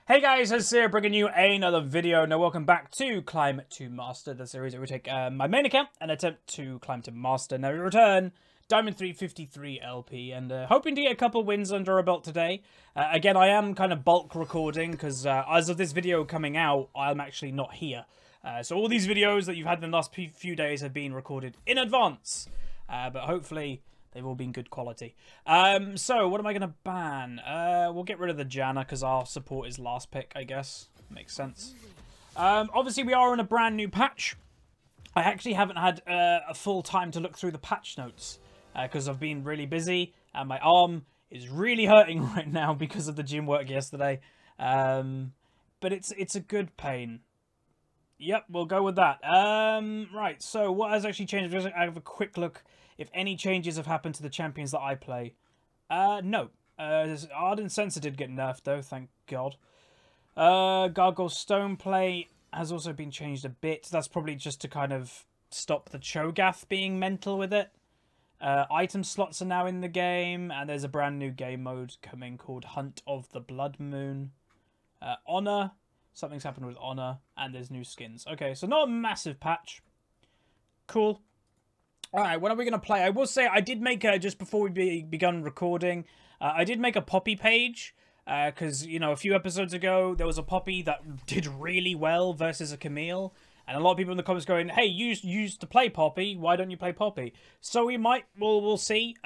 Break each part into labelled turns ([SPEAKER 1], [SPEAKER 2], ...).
[SPEAKER 1] Hey guys, it's here bringing you another video. Now welcome back to Climb to Master, the series where we take my main account and attempt to climb to Master. Now we return Diamond 353 LP and hoping to get a couple wins under our belt today. Again, I am kind of bulk recording because as of this video coming out, I'm actually not here. So all these videos that you've had in the last few days have been recorded in advance. But hopefully they've all been good quality. So what am I going to ban? We'll get rid of the Janna because our support is last pick, I guess. Makes sense. Obviously, we are in a brand new patch. I actually haven't had a full time to look through the patch notes because I've been really busy and my arm is really hurting right now because of the gym work yesterday. But it's a good pain. Yep, we'll go with that. Right, so what has actually changed? I have a quick look if any changes have happened to the champions that I play. No. Ardent Sensor did get nerfed, though, thank God. Gargoyle Stoneplay has also been changed a bit. That's probably just to kind of stop the Cho'Gath being mental with it. Item slots are now in the game, and there's a brand new game mode coming called Hunt of the Blood Moon. Honor. Something's happened with Honor, and there's new skins. Okay, so not a massive patch. Cool. Alright, what are we going to play? I will say I did make just before we begun recording, I did make a Poppy page. Because, you know, a few episodes ago, there was a Poppy that did really well versus a Camille. And a lot of people in the comments going, hey, you used to play Poppy. Why don't you play Poppy? So we might, we'll see.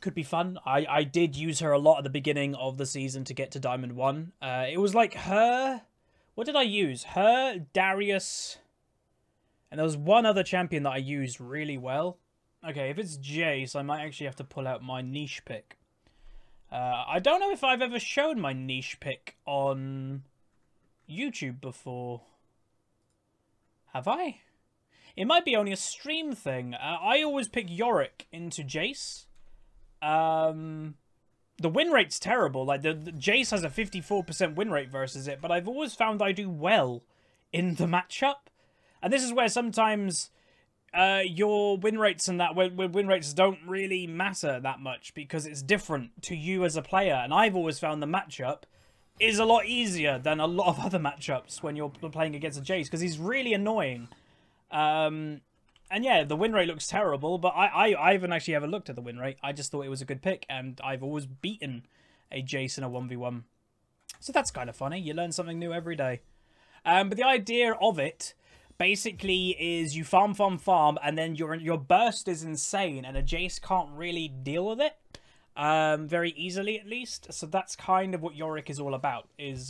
[SPEAKER 1] Could be fun. I did use her a lot at the beginning of the season to get to Diamond 1. It was like her... What did I use? Her, Darius... And there was one other champion that I used really well. Okay, if it's Jace, I might actually have to pull out my niche pick. I don't know if I've ever shown my niche pick on YouTube before. Have I? It might be only a stream thing. I always pick Yorick into Jace. The win rate's terrible. Like, the Jace has a 54% win rate versus it, but I've always found I do well in the matchup. And this is where sometimes your win rates and that win rates don't really matter that much because it's different to you as a player. And I've always found the matchup is a lot easier than a lot of other matchups when you're playing against a Jace because he's really annoying. And yeah, the win rate looks terrible, but I haven't actually ever looked at the win rate. I just thought it was a good pick, and I've always beaten a Jace in a 1v1. So that's kind of funny. You learn something new every day. But the idea of it basically is you farm, and then your burst is insane, and a Jace can't really deal with it very easily, at least. So that's kind of what Yorick is all about, is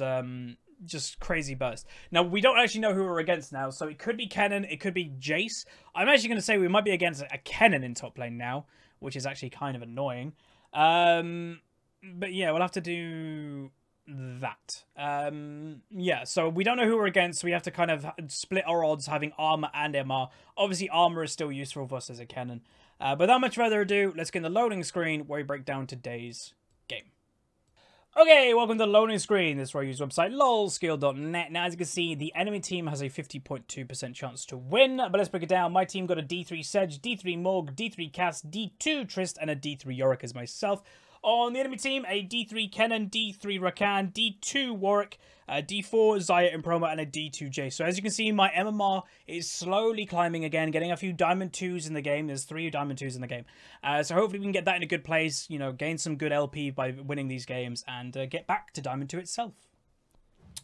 [SPEAKER 1] just crazy burst. Now, we don't actually know who we're against now, so it could be Kennen, it could be Jace. I'm actually going to say we might be against a Kennen in top lane now, which is actually kind of annoying. But yeah, we'll have to do that. Yeah, so we don't know who we're against, so we have to kind of split our odds having armor and MR. Obviously, armor is still useful for us as a Kennen. But without much further ado, let's get in the loading screen where we break down today's game. Okay, welcome to the loading screen. This is where I use website lolskill.net. Now, as you can see, the enemy team has a 50.2% chance to win. But let's break it down. My team got a D3 Sedge, D3 Morg, D3 Cass, D2 Trist, and a D3 Yorick as myself. On the enemy team, a D3 Kennen, D3 Rakan, D2 Warwick, D4 Xayah and Proma, and a D2 Jace. So as you can see, my MMR is slowly climbing again, getting a few Diamond 2s in the game. There's 3 Diamond 2s in the game. So hopefully we can get that in a good place, you know, gain some good LP by winning these games, and get back to Diamond 2 itself.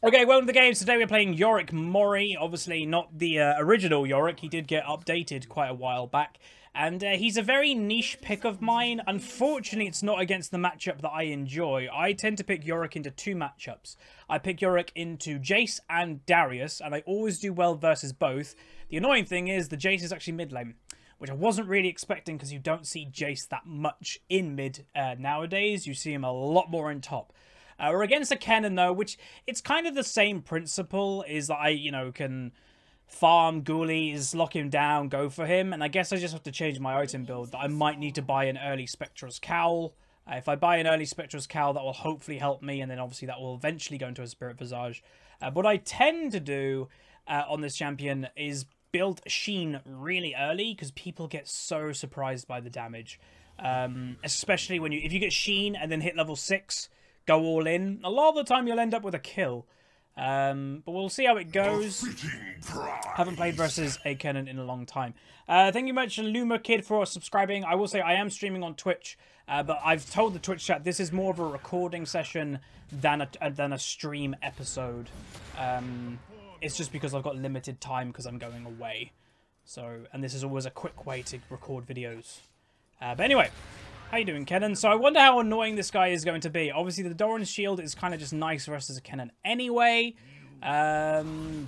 [SPEAKER 1] Okay, welcome to the games. Today we're playing Yorick Mori. Obviously not the original Yorick. He did get updated quite a while back. And he's a very niche pick of mine. Unfortunately, it's not against the matchup that I enjoy. I tend to pick Yorick into 2 matchups. I pick Yorick into Jace and Darius, and I always do well versus both. The annoying thing is the Jace is actually mid lane, which I wasn't really expecting because you don't see Jace that much in mid nowadays. You see him a lot more in top. We're against a Kennen, though, which it's kind of the same principle, is that I, you know, can farm Ghoulies, lock him down, go for him, and I guess I just have to change my item build. I might need to buy an early Spectre's Cowl. If I buy an early Spectre's Cowl, that will hopefully help me, and then obviously that will eventually go into a Spirit Visage. What I tend to do on this champion is build Sheen really early, because people get so surprised by the damage. Especially when if you get Sheen and then hit level 6, go all in. A lot of the time you'll end up with a kill. But we'll see how it goes. Haven't played versus a Kennen in a long time. Thank you much, Luma Kid, for subscribing. I will say I am streaming on Twitch, but I've told the Twitch chat this is more of a recording session than a stream episode. It's just because I've got limited time because I'm going away. So, and this is always a quick way to record videos. But anyway, how you doing, Kennen? So I wonder how annoying this guy is going to be. Obviously, the Doran's shield is kind of just nice versus a Kennen anyway. Bam,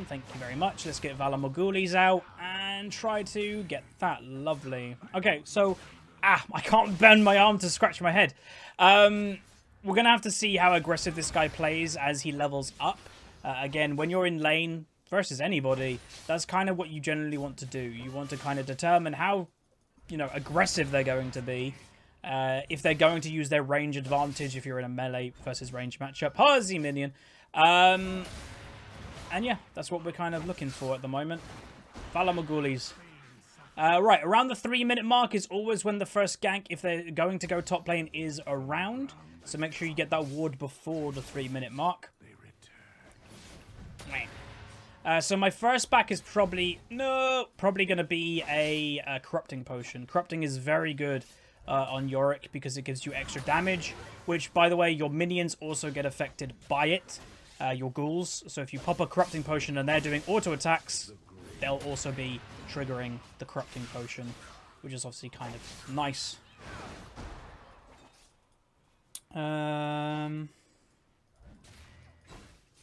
[SPEAKER 1] thank you very much. Let's get Valar Morghulis out and try to get that. Lovely. Okay, so, I can't bend my arm to scratch my head. We're going to have to see how aggressive this guy plays as he levels up. Again, when you're in lane versus anybody, that's kind of what you generally want to do. You want to kind of determine how, you know, aggressive they're going to be. If they're going to use their range advantage if you're in a melee versus range matchup. Huzzy minion. And yeah, that's what we're kind of looking for at the moment. Valar Morghulis. Right, around the 3-minute mark is always when the first gank, if they're going to go top lane, is around. So make sure you get that ward before the 3-minute mark. So my first back is probably going to be a Corrupting Potion. Corrupting is very good on Yorick because it gives you extra damage, which, by the way, your minions also get affected by it, your ghouls. So if you pop a Corrupting Potion and they're doing auto attacks, they'll also be triggering the Corrupting Potion, which is obviously kind of nice.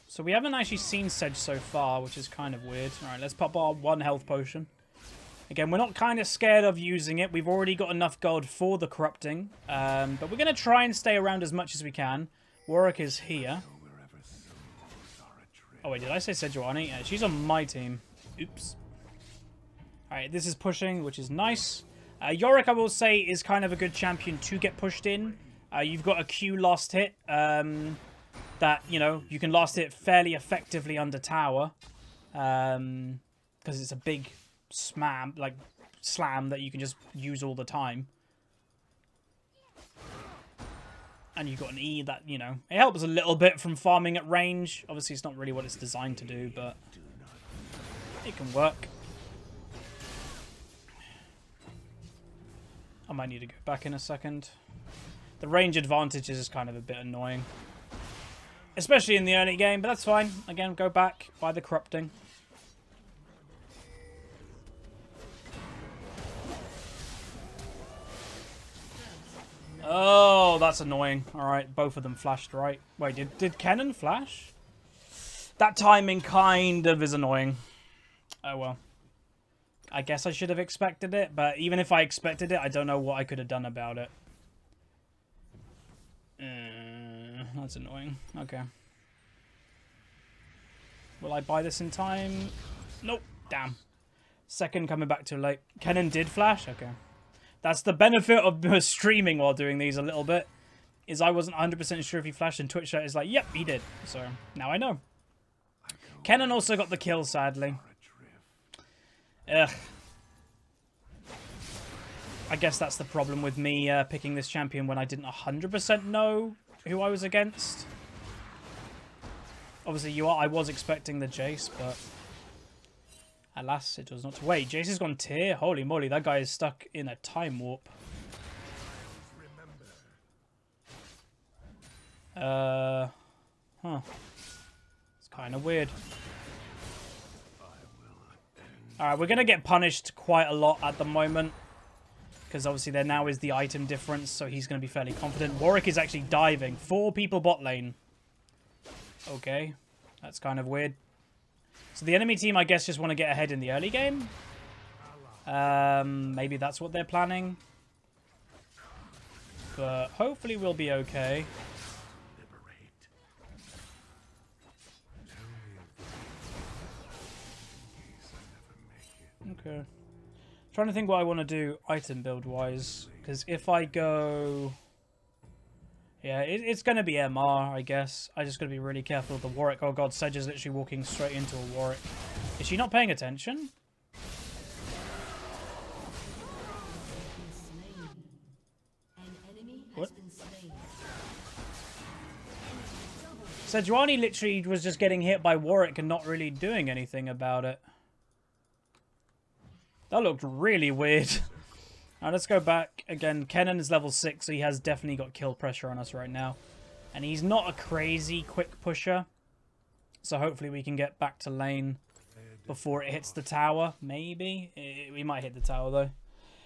[SPEAKER 1] So we haven't actually seen Sedge so far, which is kind of weird. Alright, let's pop our 1 health potion. Again, we're not kind of scared of using it. We've already got enough gold for the Corrupting. But we're going to try and stay around as much as we can. Warwick is here. Oh wait, did I say Sejuani? Yeah, she's on my team. Oops. Alright, this is pushing, which is nice. Yorick, I will say, is kind of a good champion to get pushed in. You've got a Q last hit. That, you know, you can last it fairly effectively under tower. Because it's a big slam that you can just use all the time. And you've got an E that, you know, it helps a little bit from farming at range. Obviously, it's not really what it's designed to do, but it can work. I might need to go back in a second. The range advantage is kind of a bit annoying. Especially in the early game, but that's fine. Again, go back, buy the Corrupting. Oh, that's annoying. Alright, both of them flashed right. Wait, did Kennen flash? That timing kind of is annoying. Oh well. I guess I should have expected it, but even if I expected it, I don't know what I could have done about it. That's annoying. Okay. Will I buy this in time? Nope. Damn. Second coming back too late. Kennen did flash? Okay. That's the benefit of streaming while doing these a little bit. Is I wasn't 100% sure if he flashed, and Twitch chat is like, yep, he did. So, now I know. Kennen also got the kill, sadly. Ugh. I guess that's the problem with me picking this champion when I didn't 100% know who I was against. Obviously, I was expecting the Jace, but alas, it was not. Wait, Jace has gone tier? Holy moly, that guy is stuck in a time warp. Huh. It's kind of weird. Alright, we're going to get punished quite a lot at the moment. Because obviously there now is the item difference, so he's going to be fairly confident. Warwick is actually diving. 4 people bot lane. Okay. That's kind of weird. So the enemy team, I guess, just want to get ahead in the early game. Maybe that's what they're planning. But hopefully we'll be okay. Okay. Trying to think what I want to do item build wise, because if I go, yeah, it's going to be MR, I guess. I just got to be really careful of the Warwick. Oh god, Sedge is literally walking straight into a Warwick. Is she not paying attention? What? Sejuani literally was just getting hit by Yorick and not really doing anything about it. That looked really weird. Alright, let's go back. Again, Kennen is level 6, so he has definitely got kill pressure on us right now. And he's not a crazy quick pusher. So hopefully we can get back to lane before it hits the tower. Maybe. We might hit the tower, though.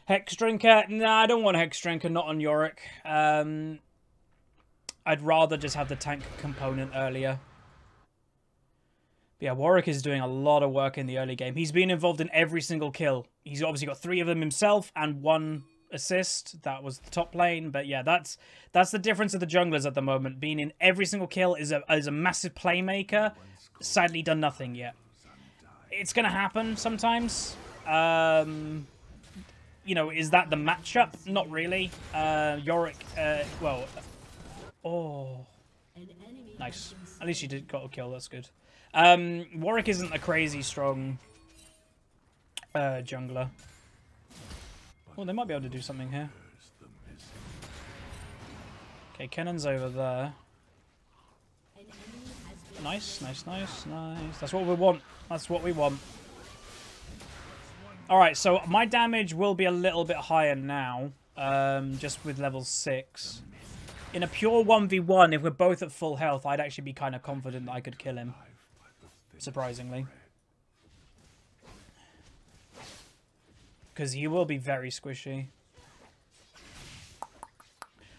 [SPEAKER 1] Hex Drinker. Nah, I don't want Hex Drinker, not on Yorick. I'd rather just have the tank component earlier. But yeah, Yorick is doing a lot of work in the early game. He's been involved in every single kill. He's obviously got 3 of them himself and 1 assist. That was the top lane. But yeah, that's the difference of the junglers at the moment. Being in every single kill is a massive playmaker. Sadly done nothing yet. It's going to happen sometimes. You know, is that the matchup? Not really. Yorick, well... Oh. Nice. At least you got a kill, that's good. Yorick isn't a crazy strong jungler. Oh, they might be able to do something here. Okay, Kennen's over there. Nice, nice, nice, nice. That's what we want. That's what we want. Alright, so my damage will be a little bit higher now. Just with level 6. In a pure 1v1, if we're both at full health, I'd actually be kind of confident that I could kill him. Surprisingly. Because he will be very squishy.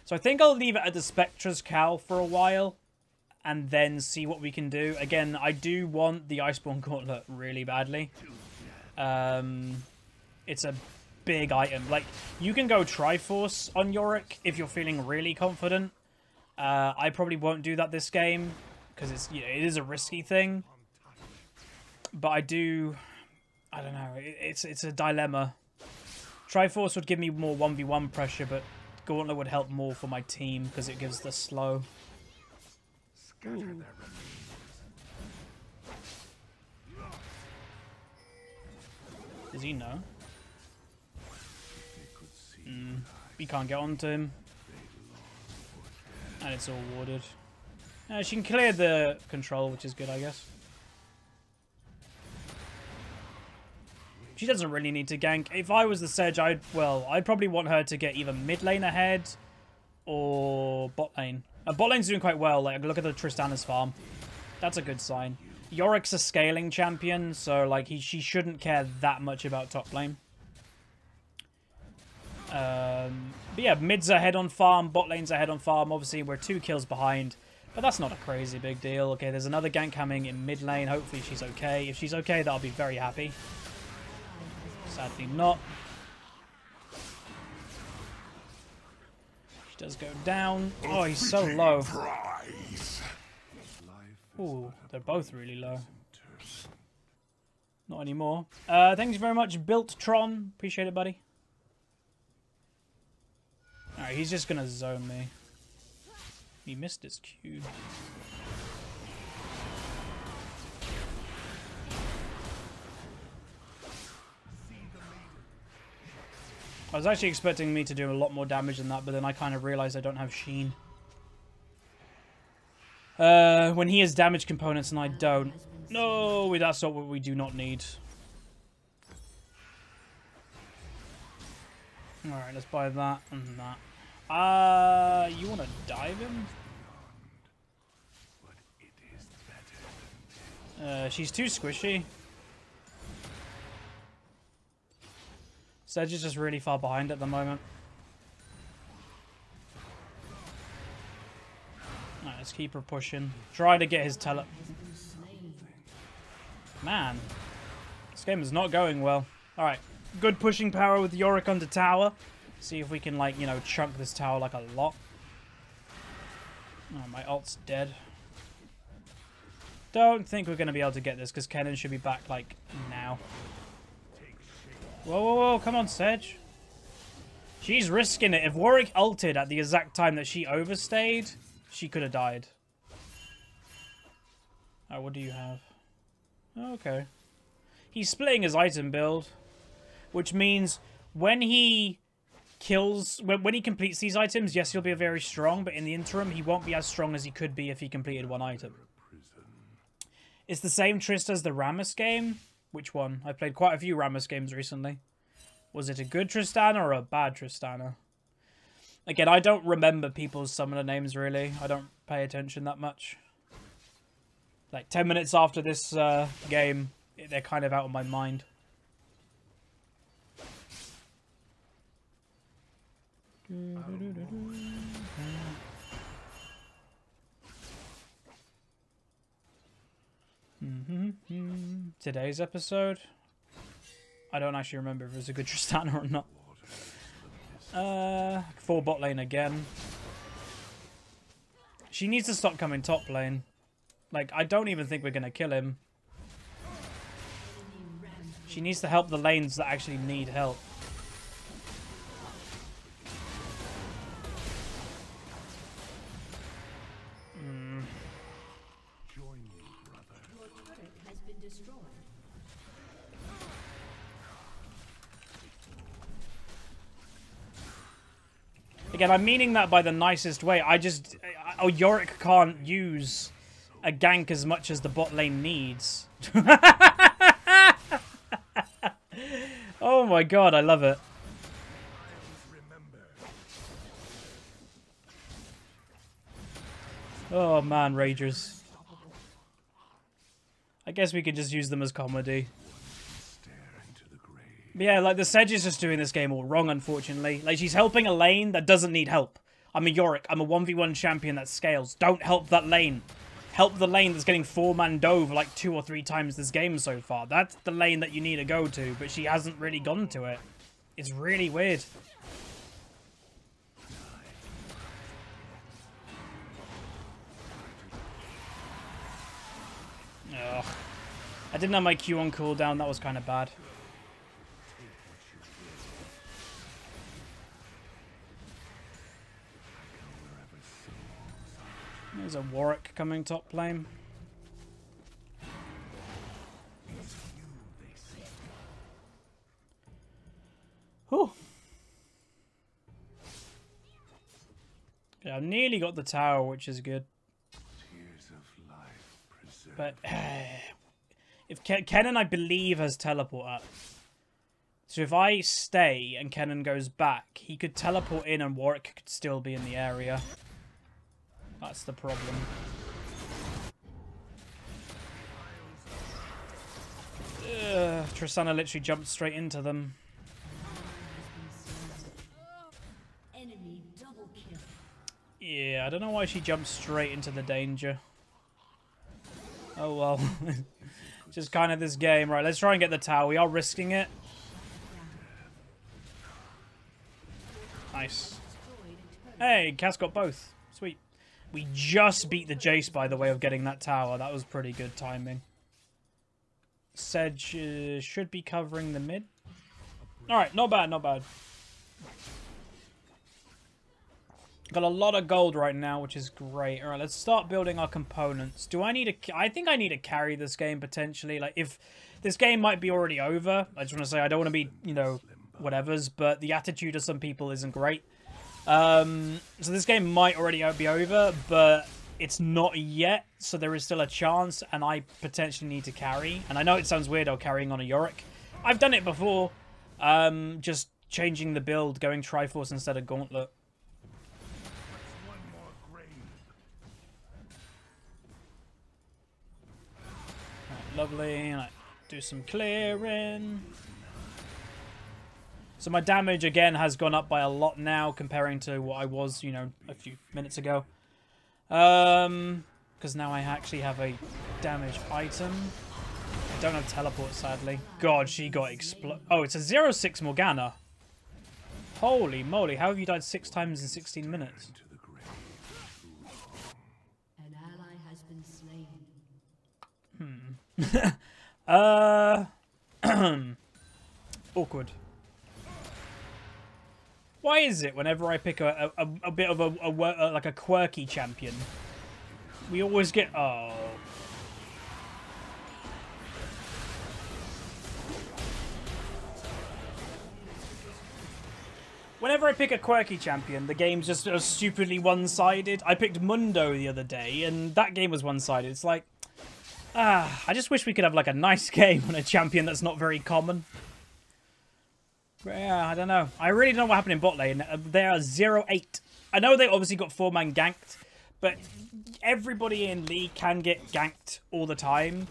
[SPEAKER 1] So I think I'll leave it at the Spectra's Cowl for a while. And then see what we can do. Again, I do want the Iceborne Gauntlet really badly. It's a big item. Like, you can go Triforce on Yorick if you're feeling really confident. I probably won't do that this game. Because it's, you know, it is a risky thing. But I don't know. It's a dilemma. Triforce would give me more 1v1 pressure, but Gauntlet would help more for my team because it gives the slow. Ooh. Does he know? We can't get onto him. And it's all warded. She can clear the control, which is good, I guess. She doesn't really need to gank. If I was the Sedge, I'd probably want her to get either mid lane ahead or bot lane. Bot lane's doing quite well. Like, look at the Tristana's farm. That's a good sign. Yorick's a scaling champion, so like she shouldn't care that much about top lane. But yeah, mid's ahead on farm, bot lane's ahead on farm. Obviously, we're 2 kills behind, but that's not a crazy big deal. Okay, there's another gank coming in mid lane. Hopefully she's okay. If she's okay, that'll be very happy. Sadly not. She does go down. Oh, he's so low. Ooh, they're both really low. Not anymore. Thanks very much, Built-Tron. Appreciate it, buddy. Alright, he's just gonna zone me. He missed his Q. I was actually expecting me to do a lot more damage than that, but then I kind of realized I don't have Sheen. When he has damage components and I don't. No, that's not what we do not need. Alright, let's buy that and that. You want to dive him? She's too squishy. Sedge is just really far behind at the moment. Alright, let's keep her pushing. Try to get his tele... Man. This game is not going well. Alright. Good pushing power with Yorick under tower. See if we can, like, you know, chunk this tower like a lot. Oh, my ult's dead. Don't think we're going to be able to get this because Kennen should be back, like, now. Whoa, whoa, whoa. Come on, Sedge. She's risking it. If Yorick ulted at the exact time that she overstayed, she could have died. Oh, what do you have? Oh, okay. He's splitting his item build, which means when he kills... When he completes these items, yes, he'll be very strong, but in the interim, he won't be as strong as he could be if he completed one item. It's the same Trist as the Rammus game. Which one? I played quite a few Rammus games recently. Was it a good Tristana or a bad Tristana? Again, I don't remember people's summoner names, really. I don't pay attention that much. Like, 10 minutes after this game, they're kind of out of my mind. Today's episode, I don't actually remember if it was a good Tristana or not. 4 bot lane again. She needs to stop coming top lane. Like, I don't even think we're gonna kill him. She needs to help the lanes that actually need help. Again, I'm meaning that by the nicest way. Oh, Yorick can't use a gank as much as the bot lane needs. Oh my god, I love it. Oh man, Ragers. I guess we could just use them as comedy. But yeah, like, the Sedge is just doing this game all wrong, unfortunately. Like, she's helping a lane that doesn't need help. I'm a Yorick. I'm a 1v1 champion that scales. Don't help that lane. Help the lane that's getting 4-man dove like 2 or 3 times this game so far. That's the lane that you need to go to, but she hasn't really gone to it. It's really weird. Ugh. I didn't have my Q on cooldown. That was kind of bad. There's a Yorick coming top lane. Whew. Yeah, I've nearly got the tower, which is good. But if Kennen, I believe, has teleport up. So if I stay and Kennen goes back, he could teleport in and Yorick could still be in the area. That's the problem. Tristana literally jumped straight into them. Yeah, I don't know why she jumped straight into the danger. Oh well. Just kind of this game. Right, let's try and get the tower. We are risking it. Nice. Hey, Cass got both. Sweet. We just beat the Jace, by the way, of getting that tower. That was pretty good timing. Sedge should be covering the mid. Alright, not bad, not bad. Got a lot of gold right now, which is great. Alright, let's start building our components. Do I need a... I think I need to carry this game, potentially. Like, if... This game might be already over. I just want to say, I don't want to be, you know, whatevers. But the attitude of some people isn't great. So this game might already be over, but it's not yet, so there is still a chance, and I potentially need to carry. And I know it sounds weird, carrying on a Yorick. I've done it before, just changing the build, going Triforce instead of Gauntlet. Right, lovely, and I do some clearing. So my damage, again, has gone up by a lot now comparing to what I was, you know, a few minutes ago. Because now I actually have a damage item. I don't have teleport, sadly. God, she got Oh, it's a 0-6 Morgana. Holy moly, how have you died 6 times in 16 minutes?
[SPEAKER 2] An ally has been
[SPEAKER 1] slain. Awkward. Why is it whenever I pick a bit of like a quirky champion, we always get... Oh. Whenever I pick a quirky champion, the game's just stupidly one-sided. I picked Mundo the other day, and that game was one-sided. It's like, I just wish we could have like a nice game on a champion that's not very common. But yeah, I don't know. I really don't know what happened in bot lane. They are 0-8. I know they obviously got 4-man ganked, but everybody in League can get ganked all the time.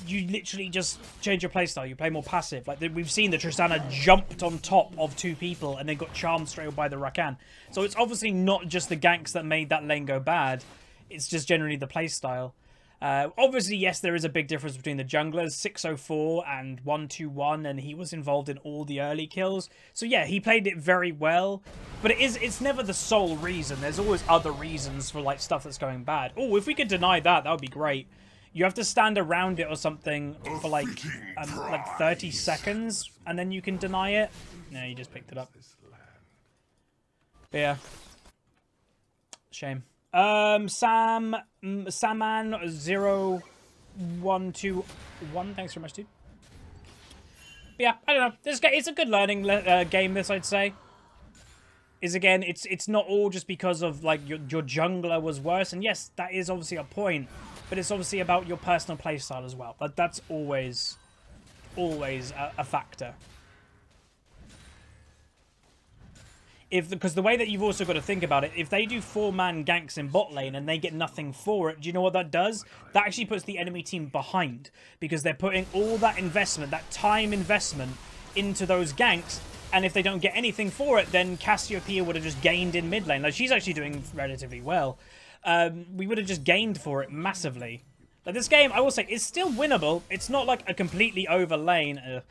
[SPEAKER 1] You literally just change your playstyle. You play more passive. Like we've seen the Tristana jumped on top of 2 people and then got charmed straight away by the Rakan. So it's obviously not just the ganks that made that lane go bad. It's just generally the playstyle. Obviously, yes, there is a big difference between the junglers, 604 and 121, and he was involved in all the early kills. So yeah, he played it very well, but it's never the sole reason. There's always other reasons for like stuff that's going bad. Oh, if we could deny that, that would be great. You have to stand around it or something for like 30 seconds, and then you can deny it. No, you just picked it up. But yeah. Shame. Saman0121. Thanks very much, dude. But yeah, I don't know. It's a good learning game, this, I'd say. Again, it's not all just because of like your jungler was worse, and yes, that is obviously a point, but it's obviously about your personal playstyle as well. That's always a factor. Because the way that you've also got to think about it, if they do 4-man ganks in bot lane and they get nothing for it, do you know what that does? That actually puts the enemy team behind, because they're putting all that investment, that time investment, into those ganks, and if they don't get anything for it, then Cassiopeia would have just gained in mid lane. Like, she's actually doing relatively well. We would have just gained for it massively. Like, this game, I will say, is still winnable. It's not like a completely over lane,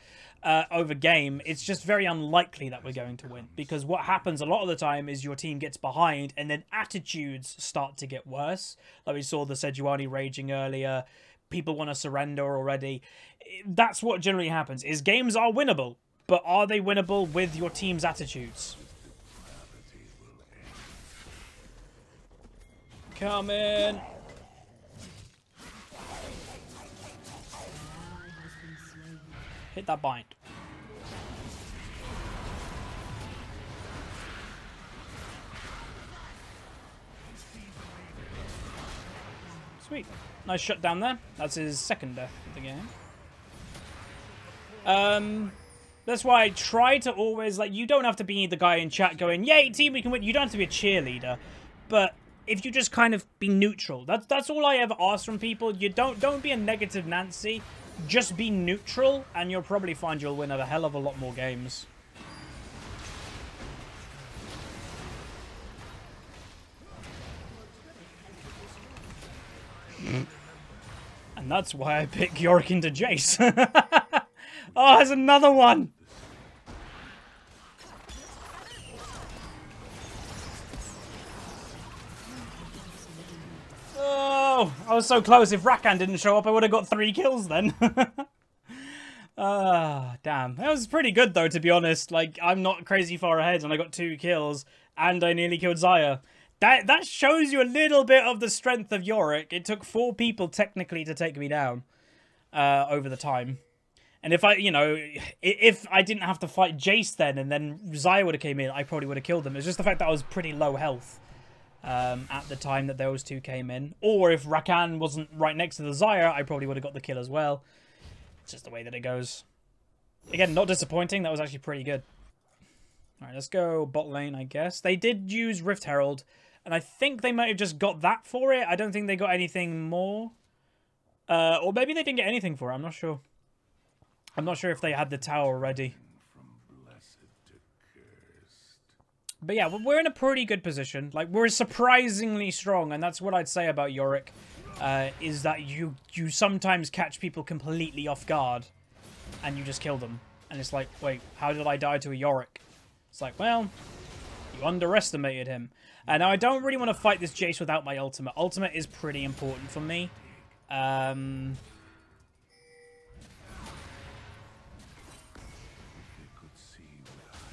[SPEAKER 1] over game. It's just very unlikely that we're going to win, because what happens a lot of the time is your team gets behind and then attitudes start to get worse. Like we saw the Sejuani raging earlier. People want to surrender already. That's what generally happens, is games are winnable, but are they winnable with your team's attitudes? Come in. Hit that bind. Sweet. Nice shutdown there. That's his second death of the game. That's why I try to always, like, you don't have to be the guy in chat going, yay, team, we can win. You don't have to be a cheerleader. But if you just kind of be neutral, that's all I ever ask from people. You don't be a negative Nancy. Just be neutral, and you'll probably find you'll win a hell of a lot more games. And that's why I pick Yorick into Jace. Oh, there's another one! Oh, I was so close. If Rakan didn't show up, I would have got 3 kills then. Damn. That was pretty good, though, to be honest. Like, I'm not crazy far ahead, and I got 2 kills, and I nearly killed Xayah. That shows you a little bit of the strength of Yorick. It took 4 people, technically, to take me down over the time. And if if I didn't have to fight Jace then, and then Xayah would have came in, I probably would have killed them. It's just the fact that I was pretty low health at the time that those 2 came in. Or if Rakan wasn't right next to the Xayah, I probably would have got the kill as well. It's just the way that it goes. Again, not disappointing. That was actually pretty good. Alright, let's go bot lane, I guess. They did use Rift Herald, and I think they might have just got that for it. I don't think they got anything more. Or maybe they didn't get anything for it. I'm not sure. I'm not sure if they had the tower already. But yeah, we're in a pretty good position. Like, we're surprisingly strong, and that's what I'd say about Yorick. Is that you sometimes catch people completely off guard, and you just kill them. And it's like, wait, how did I die to a Yorick? It's like, well, you underestimated him. Now, I don't really want to fight this Jace without my ultimate. Ultimate is pretty important for me.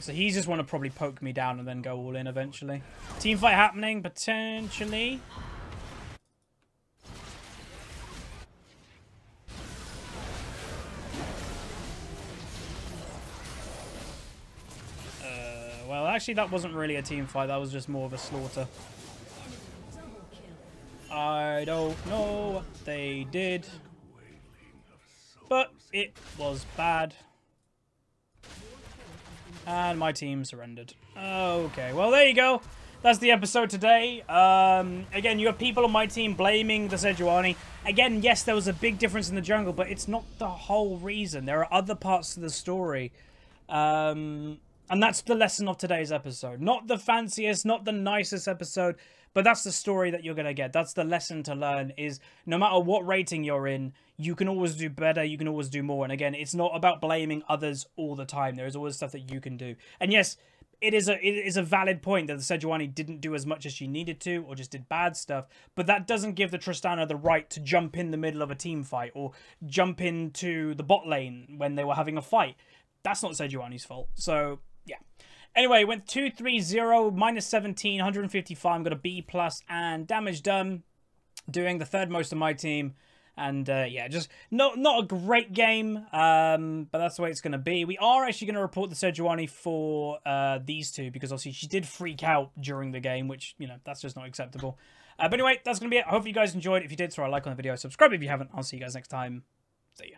[SPEAKER 1] So he's just want to probably poke me down and then go all in eventually. Team fight happening, potentially. Well, actually, that wasn't really a team fight. That was just more of a slaughter. I don't know what they did, but it was bad. And my team surrendered. Okay, well, there you go. That's the episode today. Again, you have people on my team blaming the Sejuani. Again, yes, there was a big difference in the jungle, but it's not the whole reason. There are other parts to the story. And that's the lesson of today's episode. Not the fanciest, not the nicest episode, but that's the story that you're going to get. That's the lesson to learn is no matter what rating you're in, you can always do better, you can always do more. And again, it's not about blaming others all the time. There is always stuff that you can do. And yes, it is a valid point that the Sejuani didn't do as much as she needed to or just did bad stuff. But that doesn't give the Tristana the right to jump in the middle of a team fight or jump into the bot lane when they were having a fight. That's not Sejuani's fault. So, yeah. Anyway, went 2-3-0, minus 17, 155. Got a B+, and damage done. Doing the third most of my team. And, yeah, just not a great game, but that's the way it's going to be. We are actually going to report the Sejuani for these two, because obviously she did freak out during the game, which, you know, that's just not acceptable. But anyway, that's going to be it. I hope you guys enjoyed. If you did, throw a like on the video. Subscribe if you haven't. I'll see you guys next time. See ya.